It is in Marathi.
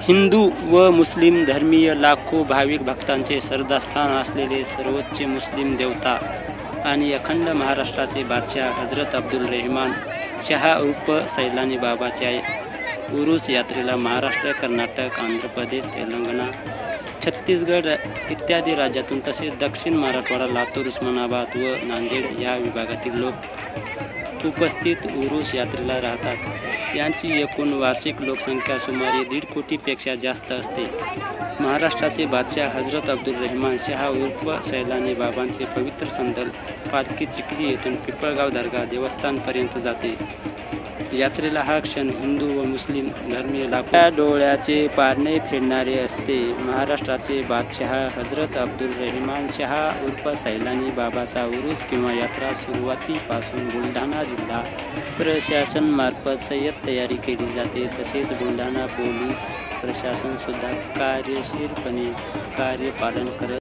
हिंदू व मुस्लिम धर्मीय लाखो भाविक भक्तांचे श्रद्धास्थान असलेले सर्वोच्च मुस्लिम देवता आणि अखंड महाराष्ट्राचे बादशाह हजरत अब्दुल रहमान शाह उर्फ सैलानी बाबाच्या उरूस यात्रेला महाराष्ट्र, कर्नाटक, आंध्र प्रदेश, तेलंगणा, छत्तीसगड इत्यादी राज्यातून तसेच दक्षिण मराठवाडा, लातूर, उस्मानाबाद व नांदेड या विभागातील लोक उपस्थित उरूस यात्रेला राहतात। यांची एकूण वार्षिक लोकसंख्या सुमारे 1.5 कोटीपेक्षा जास्त असते। महाराष्ट्राचे बादशाह हजरत अब्दुल रहमान शाह उर्फ सैलानी बाबांचे पवित्र संदल पालखी चिखली येथून पिपळगाव दर्गा देवस्थानपर्यंत जाते। यात्रेला हा क्षण हिंदू व मुस्लिम धर्मीय लाखो डोळ्याचे पारणे फेडणारे असते। महाराष्ट्राचे बादशाह हजरत अब्दुल रहमान शाह उर्फ सैलानी बाबाचा उरूस किंवा यात्रा सुरुवातीपासून बुलढाणा जिल्हा प्रशासनामार्फत संयत तयारी केली जाते। तसेच बुलढाणा पोलीस प्रशासन सुद्धा कार्यशीलपणे कार्यपालन करत